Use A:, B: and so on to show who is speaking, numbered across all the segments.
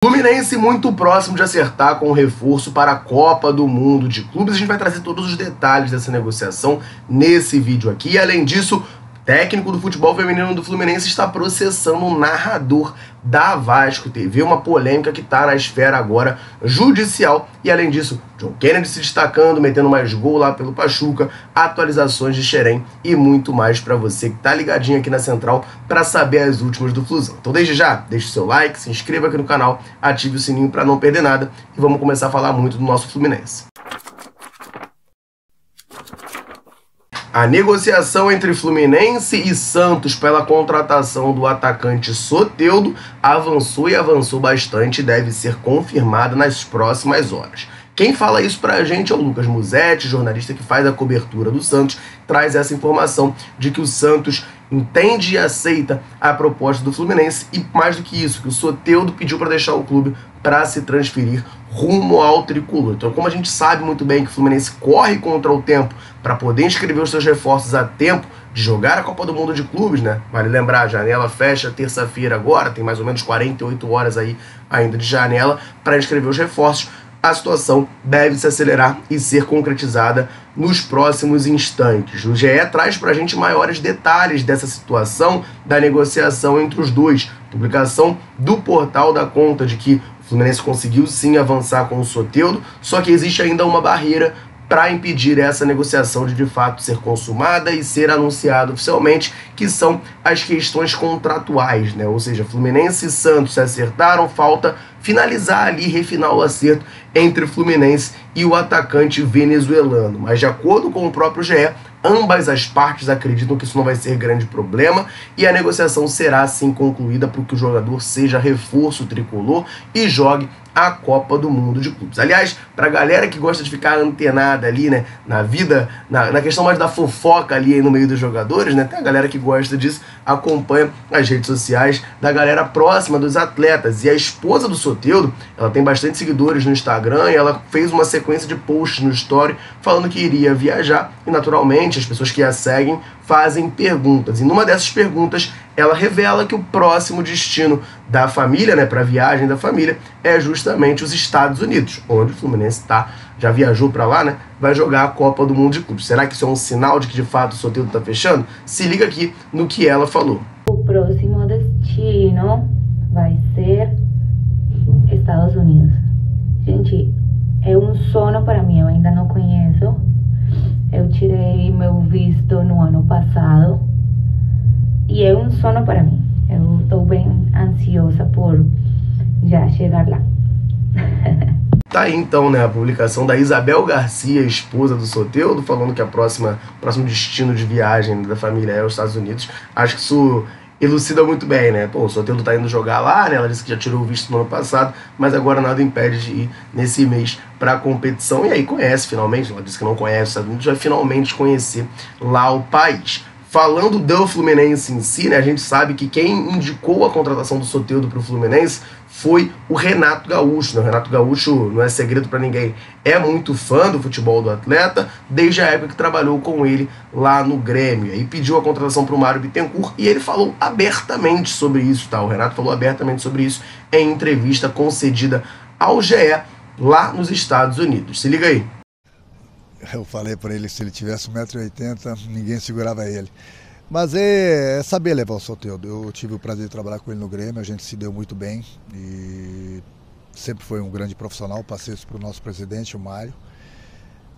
A: Fluminense muito próximo de acertar com o reforço para a Copa do Mundo de Clubes. A gente vai trazer todos os detalhes dessa negociação nesse vídeo aqui. E, além disso, o técnico do futebol feminino do Fluminense está processando o narrador da Vasco TV, uma polêmica que está na esfera agora judicial. E, além disso, John Kennedy se destacando, metendo mais gol lá pelo Pachuca, atualizações de Xerém e muito mais para você que tá ligadinho aqui na Central para saber as últimas do Flusão. Então, desde já, deixe o seu like, se inscreva aqui no canal, ative o sininho para não perder nada e vamos começar a falar muito do nosso Fluminense. A negociação entre Fluminense e Santos pela contratação do atacante Soteldo avançou bastante e deve ser confirmada nas próximas horas. Quem fala isso pra gente é o Lucas Musetti, jornalista que faz a cobertura do Santos, traz essa informação de que o Santos entende e aceita a proposta do Fluminense e, mais do que isso, que o Soteldo pediu para deixar o clube para se transferir rumo ao tricolor. Então, como a gente sabe muito bem que o Fluminense corre contra o tempo para poder inscrever os seus reforços a tempo de jogar a Copa do Mundo de Clubes, né? Vale lembrar, a janela fecha terça-feira agora, tem mais ou menos 48 horas aí ainda de janela para inscrever os reforços. A situação deve se acelerar e ser concretizada nos próximos instantes. O GE traz para a gente maiores detalhes dessa situação da negociação entre os dois. Publicação do portal dá conta de que o Fluminense conseguiu sim avançar com o Soteldo, só que existe ainda uma barreira para impedir essa negociação de fato ser consumada e ser anunciada oficialmente, que são as questões contratuais, né? Ou seja, Fluminense e Santos se acertaram, falta finalizar ali, refinar o acerto entre o Fluminense e o atacante venezuelano. Mas de acordo com o próprio GE, ambas as partes acreditam que isso não vai ser grande problema e a negociação será assim concluída para que o jogador seja reforço tricolor e jogue a Copa do Mundo de Clubes. Aliás, para a galera que gosta de ficar antenada ali, né, na vida, na questão mais da fofoca ali no meio dos jogadores, né, tem a galera que gosta disso, acompanha as redes sociais da galera próxima dos atletas. E a esposa do Soteldo, ela tem bastante seguidores no Instagram e ela fez uma sequência de posts no story falando que iria viajar e, naturalmente, as pessoas que a seguem fazem perguntas. E numa dessas perguntas, ela revela que o próximo destino da família, né, para a viagem da família, é justamente os Estados Unidos, onde o Fluminense já viajou para lá, né, vai jogar a Copa do Mundo de Clubes. Será que isso é um sinal de que, de fato, o Soteldo está fechando? Se liga aqui no que ela falou.
B: O próximo destino vai ser Estados Unidos. Gente, é um sonho para mim, eu ainda não conheço. Eu tirei meu visto no ano passado e é um sonho para mim. Eu estou bem ansiosa por já chegar lá.
A: Tá aí então, né, a publicação da Isabel Garcia, esposa do Soteldo, falando que o próximo destino de viagem da família é os Estados Unidos. Acho que isso elucida muito bem, né? Pô, o Soteldo tá indo jogar lá, né? Ela disse que já tirou o visto no ano passado, mas agora nada impede de ir nesse mês para a competição. E aí conhece finalmente, ela disse que não conhece os Estados Unidos, vai finalmente conhecer lá o país. Falando do Fluminense em si, né, a gente sabe que quem indicou a contratação do Soteldo para o Fluminense foi o Renato Gaúcho. Né? O Renato Gaúcho, não é segredo para ninguém, é muito fã do futebol do atleta, desde a época que trabalhou com ele lá no Grêmio. Aí pediu a contratação para o Mário Bittencourt e ele falou abertamente sobre isso. Tá? O Renato falou abertamente sobre isso em entrevista concedida ao GE lá nos Estados Unidos. Se liga aí.
C: Eu falei para ele que se ele tivesse 1,80 m, ninguém segurava ele. Mas é saber levar o Soteldo. Eu tive o prazer de trabalhar com ele no Grêmio, a gente se deu muito bem e sempre foi um grande profissional. Passei isso para o nosso presidente, o Mário.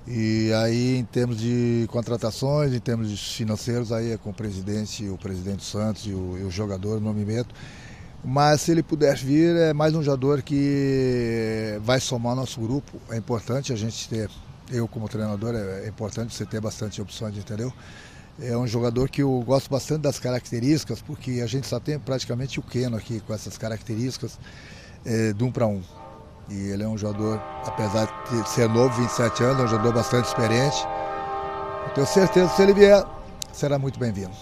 C: E aí, em termos de contratações, em termos de financeiros, aí é com o presidente do Santos e o jogador, não me meto. Mas se ele puder vir, é mais um jogador que vai somar ao nosso grupo. É importante a gente ter, eu como treinador, é importante você ter bastante opções, entendeu? É um jogador que eu gosto bastante das características, porque a gente só tem praticamente o Keno aqui com essas características de 1 para 1. E ele é um jogador, apesar de ser novo, 27 anos, é um jogador bastante experiente. Eu tenho certeza que se ele vier, será muito bem-vindo.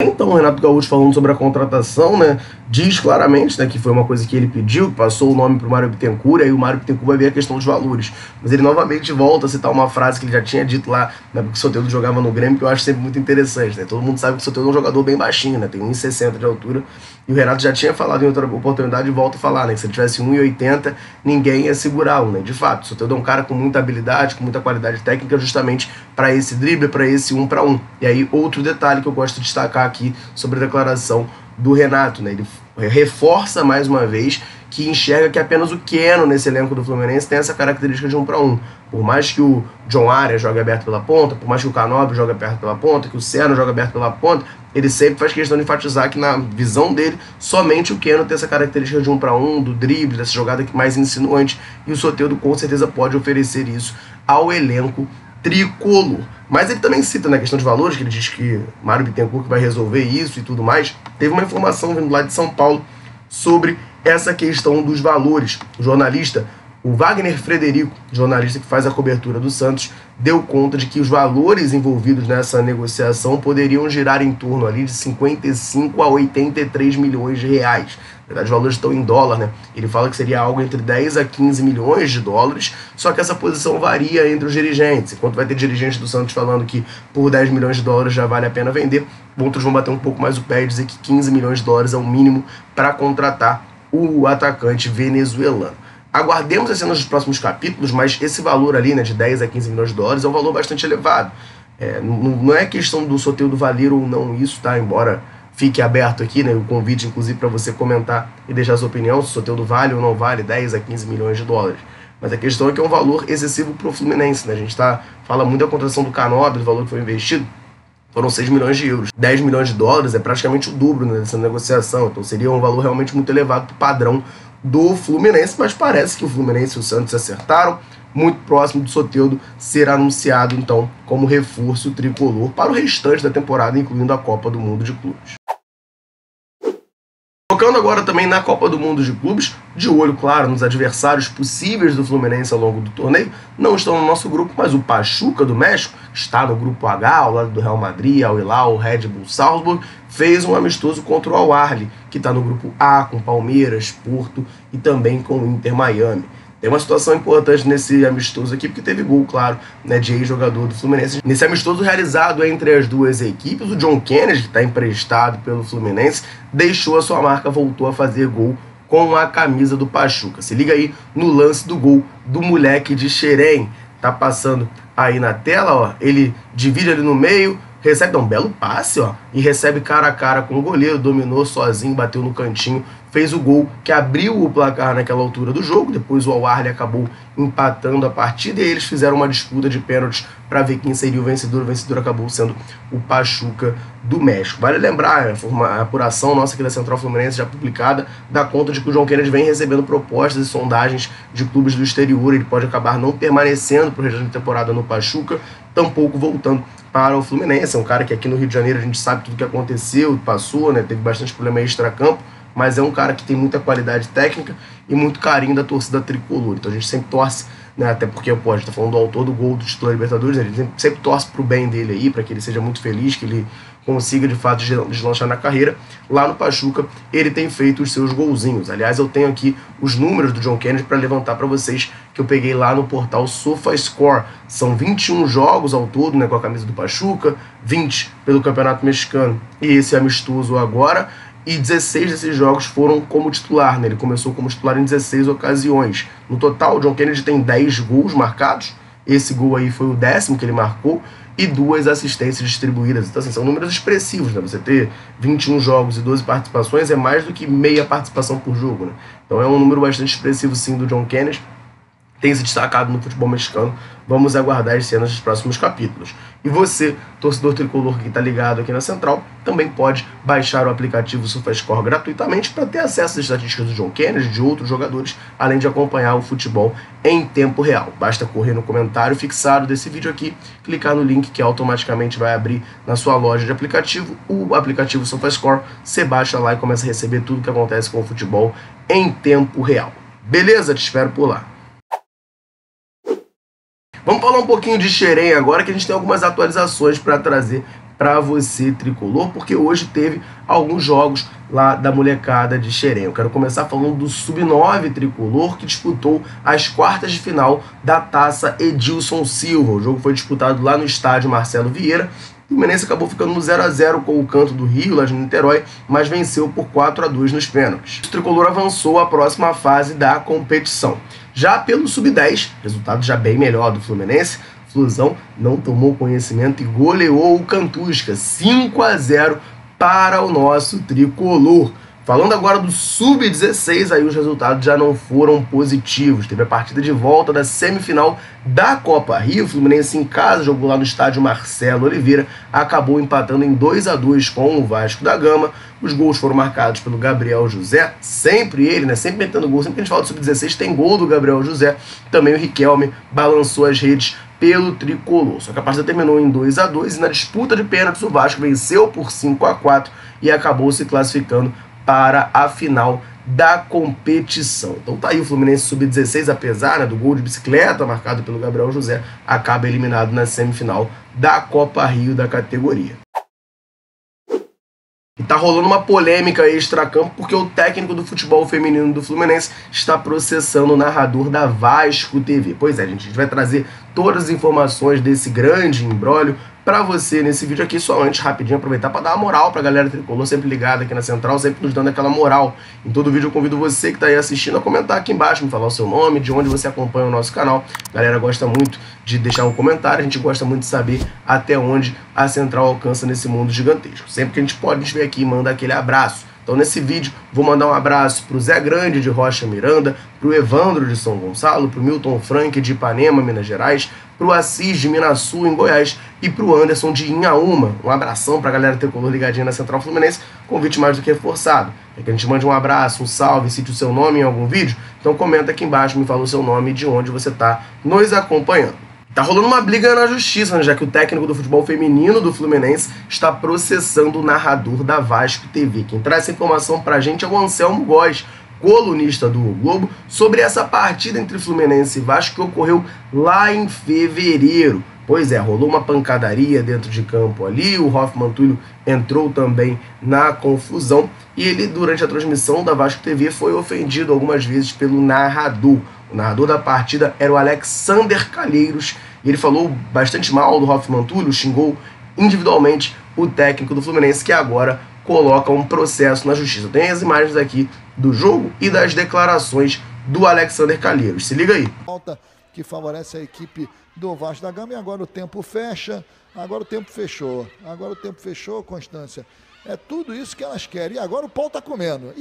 A: Então, o Renato Gaúcho, falando sobre a contratação, né, diz claramente, né, que foi uma coisa que ele pediu, passou o nome para o Mário Bittencourt, aí o Mário Bittencourt vai ver a questão dos valores. Mas ele novamente volta a citar uma frase que ele já tinha dito lá, né, porque o Soteldo jogava no Grêmio, que eu acho sempre muito interessante. Né? Todo mundo sabe que o Soteldo é um jogador bem baixinho, né, tem 1,60 de altura, e o Renato já tinha falado em outra oportunidade e volta a falar, né, que se ele tivesse 1,80, ninguém ia segurá-lo. Né? De fato, o Soteldo é um cara com muita habilidade, com muita qualidade técnica, justamente para esse drible, para esse 1 para 1. E aí, outro detalhe que eu gosto de destacar aqui sobre a declaração do Renato, né? Ele reforça mais uma vez que enxerga que apenas o Keno nesse elenco do Fluminense tem essa característica de 1 para 1. Por mais que o John Arias jogue aberto pela ponta, por mais que o Canóbio jogue aberto pela ponta, que o Senna jogue aberto pela ponta, ele sempre faz questão de enfatizar que na visão dele, somente o Keno tem essa característica de 1 para 1, do drible, dessa jogada mais insinuante, e o Soteldo com certeza pode oferecer isso ao elenco tricolor. Mas ele também cita na questão de valores, que ele diz que Mário Bittencourt que vai resolver isso e tudo mais. Teve uma informação vindo lá de São Paulo sobre essa questão dos valores. O jornalista, o Wagner Frederico, jornalista que faz a cobertura do Santos, deu conta de que os valores envolvidos nessa negociação poderiam girar em torno ali de 55 a 83 milhões de reais. Na verdade, os valores estão em dólar, né? Ele fala que seria algo entre 10 a 15 milhões de dólares, só que essa posição varia entre os dirigentes. Enquanto vai ter dirigentes do Santos falando que por 10 milhões de dólares já vale a pena vender, outros vão bater um pouco mais o pé e dizer que 15 milhões de dólares é o mínimo para contratar o atacante venezuelano. Aguardemos as cenas dos próximos capítulos, mas esse valor ali, né, de 10 a 15 milhões de dólares é um valor bastante elevado. Não é questão do Soteldo valer ou não isso, tá? Embora fique aberto aqui, né, o convite, inclusive, para você comentar e deixar sua opinião, se o Soteldo vale ou não vale 10 a 15 milhões de dólares. Mas a questão é que é um valor excessivo para o Fluminense, né? A gente fala muito da contratação do Canóbio, do valor que foi investido, foram 6 milhões de euros. 10 milhões de dólares é praticamente o dobro, né, dessa negociação, então seria um valor realmente muito elevado para o padrão do Fluminense, mas parece que o Fluminense e o Santos acertaram. Muito próximo do Soteldo ser anunciado, então, como reforço tricolor para o restante da temporada, incluindo a Copa do Mundo de Clubes. Focando agora também na Copa do Mundo de Clubes, de olho, claro, nos adversários possíveis do Fluminense ao longo do torneio, não estão no nosso grupo, mas o Pachuca do México está no grupo H, ao lado do Real Madrid, Al Hilal, Red Bull Salzburg, fez um amistoso contra o Al Ahly, que está no grupo A, com Palmeiras, Porto e também com o Inter Miami. Tem uma situação importante nesse amistoso aqui, porque teve gol, claro, né, de ex-jogador do Fluminense. Nesse amistoso realizado entre as duas equipes, o John Kennedy, que está emprestado pelo Fluminense, deixou a sua marca, voltou a fazer gol com a camisa do Pachuca. Se liga aí no lance do gol do moleque de Xerém. Tá passando aí na tela, ó. Ele divide ali no meio, recebe, dá um belo passe, ó, e recebe cara a cara com o goleiro, dominou sozinho, bateu no cantinho, fez o gol que abriu o placar naquela altura do jogo. Depois o Al Ahly acabou empatando a partida e eles fizeram uma disputa de pênaltis para ver quem seria o vencedor. O vencedor acabou sendo o Pachuca do México. Vale lembrar, a apuração nossa aqui da Central Fluminense já publicada dá conta de que o John Kennedy vem recebendo propostas e sondagens de clubes do exterior. Ele pode acabar não permanecendo para o restante da temporada no Pachuca, tampouco voltando para o Fluminense. É um cara que aqui no Rio de Janeiro a gente sabe tudo o que aconteceu, passou, né, teve bastante problema extra-campo, mas é um cara que tem muita qualidade técnica e muito carinho da torcida tricolor. Então a gente sempre torce, né, até porque a gente tá falando do autor do gol do título da Libertadores, né, a gente sempre torce pro bem dele aí, para que ele seja muito feliz, que ele consiga de fato deslanchar na carreira. Lá no Pachuca ele tem feito os seus golzinhos. Aliás, eu tenho aqui os números do John Kennedy para levantar para vocês, que eu peguei lá no portal SofaScore. São 21 jogos ao todo, né, com a camisa do Pachuca, 20 pelo Campeonato Mexicano e esse amistoso agora, e 16 desses jogos foram como titular, né? Ele começou como titular em 16 ocasiões. No total, o John Kennedy tem 10 gols marcados, esse gol aí foi o 10º que ele marcou, e 2 assistências distribuídas. Então, assim, são números expressivos, né? Você ter 21 jogos e 12 participações é mais do que meia participação por jogo, né? Então é um número bastante expressivo, sim, do John Kennedy. Tem se destacado no futebol mexicano. Vamos aguardar as cenas dos próximos capítulos. E você, torcedor tricolor que está ligado aqui na Central, também pode baixar o aplicativo SofaScore gratuitamente para ter acesso às estatísticas do John Kennedy e de outros jogadores, além de acompanhar o futebol em tempo real. Basta correr no comentário fixado desse vídeo aqui, clicar no link que automaticamente vai abrir na sua loja de aplicativo, o aplicativo SofaScore. Você baixa lá e começa a receber tudo que acontece com o futebol em tempo real. Beleza? Te espero por lá. Vamos falar um pouquinho de Xerém agora, que a gente tem algumas atualizações para trazer para você, tricolor, porque hoje teve alguns jogos lá da molecada de Xerém. Eu quero começar falando do Sub-9 tricolor, que disputou as quartas de final da Taça Edilson Silva. O jogo foi disputado lá no estádio Marcelo Vieira. O Fluminense acabou ficando no 0-0 com o Canto do Rio, lá de Niterói, mas venceu por 4-2 nos pênaltis. O tricolor avançou à próxima fase da competição. Já pelo Sub-10, resultado já bem melhor do Fluminense, Flusão não tomou conhecimento e goleou o Cantusca, 5-0 para o nosso tricolor. Falando agora do Sub-16, aí os resultados já não foram positivos. Teve a partida de volta da semifinal da Copa Rio. O Fluminense em casa jogou lá no estádio Marcelo Oliveira, acabou empatando em 2-2 com o Vasco da Gama. Os gols foram marcados pelo Gabriel José, sempre ele, né? Sempre metendo gol. Sempre que a gente fala do Sub-16 tem gol do Gabriel José. Também o Riquelme balançou as redes pelo tricolor. Só que a partida terminou em 2-2 e na disputa de pênaltis o Vasco venceu por 5-4 e acabou se classificando para a final da competição. Então tá aí o Fluminense Sub-16, apesar, né, do gol de bicicleta marcado pelo Gabriel José, acaba eliminado na semifinal da Copa Rio da categoria. E tá rolando uma polêmica extracampo porque o técnico do futebol feminino do Fluminense está processando o narrador da Vasco TV. Pois é, gente, a gente vai trazer todas as informações desse grande imbróglio para você nesse vídeo aqui. Só antes, rapidinho, aproveitar para dar uma moral pra galera tricolor, sempre ligada aqui na Central, sempre nos dando aquela moral. Em todo vídeo eu convido você que tá aí assistindo a comentar aqui embaixo, me falar o seu nome, de onde você acompanha o nosso canal. A galera gosta muito de deixar um comentário, a gente gosta muito de saber até onde a Central alcança nesse mundo gigantesco. Sempre que a gente pode, a gente vem aqui e manda aquele abraço. Então nesse vídeo vou mandar um abraço pro Zé Grande de Rocha Miranda, pro Evandro de São Gonçalo, pro Milton Frank de Ipanema, Minas Gerais, pro Assis de Minasul, em Goiás, e pro Anderson de Inhaúma. Um abração pra galera tricolor ligadinha na Central Fluminense, convite mais do que reforçado. É que a gente mande um abraço, um salve, cite o seu nome em algum vídeo, então comenta aqui embaixo, me fala o seu nome e de onde você tá nos acompanhando. Tá rolando uma briga na justiça, né, já que o técnico do futebol feminino do Fluminense está processando o narrador da Vasco TV. Quem traz essa informação pra gente é o Anselmo Góes, colunista do O Globo, sobre essa partida entre Fluminense e Vasco que ocorreu lá em fevereiro. Pois é, rolou uma pancadaria dentro de campo ali, o Hoffman Túlio entrou também na confusão e ele, durante a transmissão da Vasco TV, foi ofendido algumas vezes pelo narrador. O narrador da partida era o Alexander Calheiros e ele falou bastante mal do Hoffman Túlio, xingou individualmente o técnico do Fluminense, que agora coloca um processo na justiça. Tem as imagens aqui do jogo e das declarações do Alexander Calheiros. Se liga aí.
D: Falta que favorece a equipe do Vasco da Gama e agora o tempo fecha, agora o tempo fechou, Constância. É tudo isso que elas querem. E agora o pau tá comendo.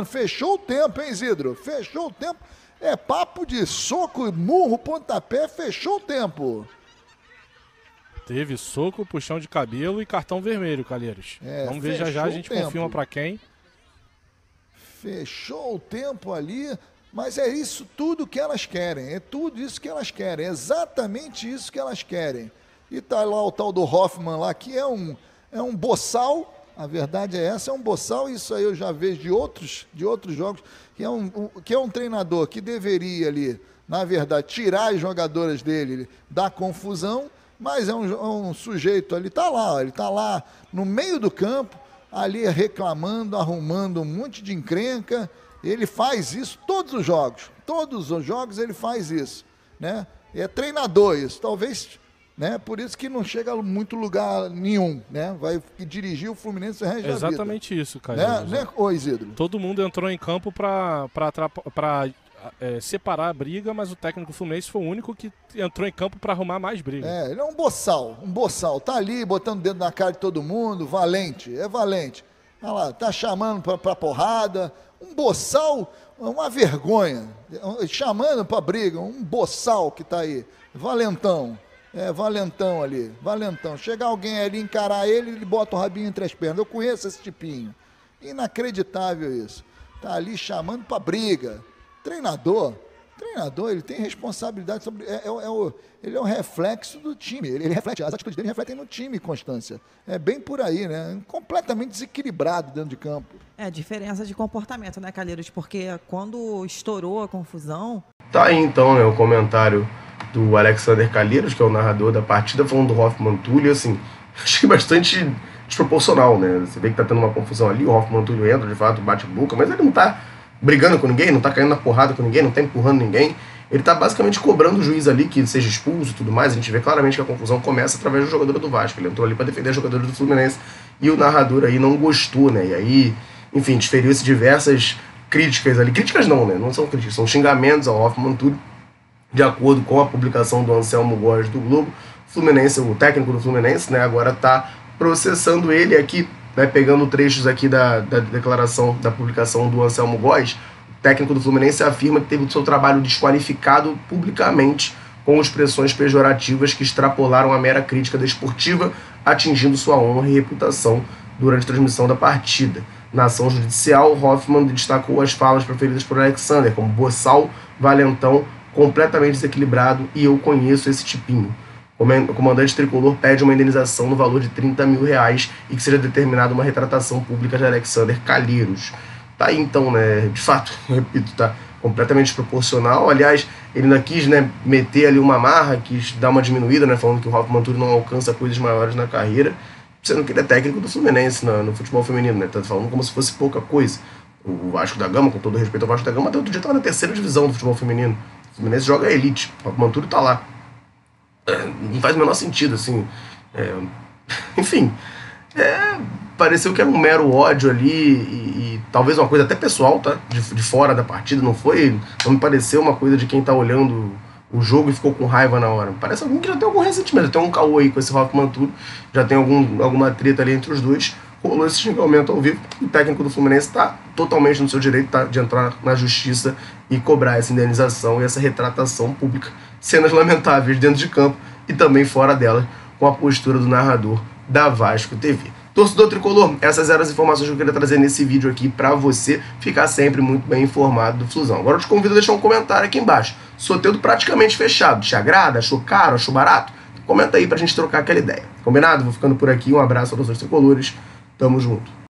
D: Fechou o tempo, hein, Isidro? Fechou o tempo. É papo de soco, murro, pontapé, fechou o tempo.
E: Teve soco, puxão de cabelo e cartão vermelho, Calheiros. Vamos ver já a gente confirma pra quem.
D: Fechou o tempo ali, mas é isso tudo que elas querem. É tudo isso que elas querem. É exatamente isso que elas querem. E tá lá o tal do Hoffman lá, que é um boçal. A verdade é essa, é um boçal. Isso aí eu já vejo de outros jogos, que é um treinador que deveria ali, na verdade, tirar as jogadoras dele da confusão, mas é um sujeito ali, ele tá lá no meio do campo, ali reclamando, arrumando um monte de encrenca. Ele faz isso todos os jogos ele faz isso, né? É treinador isso, talvez, né? Por isso que não chega a muito lugar nenhum, né? Vai dirigir o Fluminense o resto da vida.
E: Exatamente isso, cara.
D: Né? Ô, Isidro?
E: Todo mundo entrou em campo para separar a briga, mas o técnico Fluminense foi o único que entrou em campo para arrumar mais briga.
D: Ele é um boçal, tá ali botando o dedo na cara de todo mundo, valente. Olha lá, tá chamando pra porrada, um boçal, uma vergonha, chamando pra briga, um boçal que tá aí, valentão ali. Chega alguém ali, encarar ele bota o rabinho entre as pernas. Eu conheço esse tipinho, inacreditável isso, tá ali chamando pra briga. Treinador, ele tem responsabilidade sobre... Ele é o reflexo do time. As atitudes dele refletem no time, Constância. É bem por aí, né? Completamente desequilibrado dentro de campo.
F: É, diferença de comportamento, né, Calheiros? Porque quando estourou a confusão...
A: Tá aí, então, né, o comentário do Alexander Calheiros, que é o narrador da partida, falando do Hoffman Túlio, assim, achei bastante desproporcional, né? Você vê que tá tendo uma confusão ali, o Hoffmann Túlio entra, de fato, bate boca, mas ele não tá brigando com ninguém, não tá caindo na porrada com ninguém, não tá empurrando ninguém. Ele tá basicamente cobrando o juiz ali que seja expulso e tudo mais. A gente vê claramente que a confusão começa através do jogador do Vasco. Ele entrou ali para defender os jogadores do Fluminense e o narrador aí não gostou, né? E aí, enfim, desferiu-se diversas críticas ali. Críticas não, né? Não são críticas, são xingamentos ao Hoffmann Túlio. De acordo com a publicação do Anselmo Góes do Globo, Fluminense, o técnico do Fluminense, né, agora está processando ele aqui, né, pegando trechos aqui da declaração, da publicação do Anselmo Góes. O técnico do Fluminense afirma que teve o seu trabalho desqualificado publicamente com expressões pejorativas que extrapolaram a mera crítica desportiva, atingindo sua honra e reputação durante a transmissão da partida. Na ação judicial, Hoffmann destacou as falas proferidas por Alexander como boçal, valentão, completamente desequilibrado e eu conheço esse tipinho. O comandante tricolor pede uma indenização no valor de R$30 mil e que seja determinada uma retratação pública de Alexander Calheiros. Tá aí então, né, de fato, repito, tá completamente desproporcional. Aliás, ele ainda quis, né, meter ali uma marra, quis dar uma diminuída, né, falando que o Hoffmann Túlio não alcança coisas maiores na carreira, sendo que ele é técnico do Fluminense no futebol feminino, né, tá falando como se fosse pouca coisa. O Vasco da Gama, com todo respeito ao Vasco da Gama, até outro dia estava na 3ª divisão do futebol feminino. O Fluminense joga a elite, o Hoffmann Túlio tá lá. Não faz o menor sentido, assim. Enfim, pareceu que era um mero ódio ali e talvez uma coisa até pessoal, tá? De fora da partida, não me pareceu uma coisa de quem tá olhando o jogo e ficou com raiva na hora. Parece alguém que já tem algum ressentimento, já tem um caô aí com esse Hoffmann Túlio, já tem alguma treta ali entre os dois. Rolou esse xingamento ao vivo. O técnico do Fluminense está totalmente no seu direito, tá, de entrar na justiça e cobrar essa indenização e essa retratação pública. Cenas lamentáveis dentro de campo e também fora dela, com a postura do narrador da Vasco TV. Torcedor tricolor, essas eram as informações que eu queria trazer nesse vídeo aqui para você ficar sempre muito bem informado do Flusão. Agora eu te convido a deixar um comentário aqui embaixo. Soteldo praticamente fechado. Te agrada? Achou caro? Achou barato? Comenta aí pra gente trocar aquela ideia. Combinado? Vou ficando por aqui. Um abraço a todos os tricolores. Tamo junto.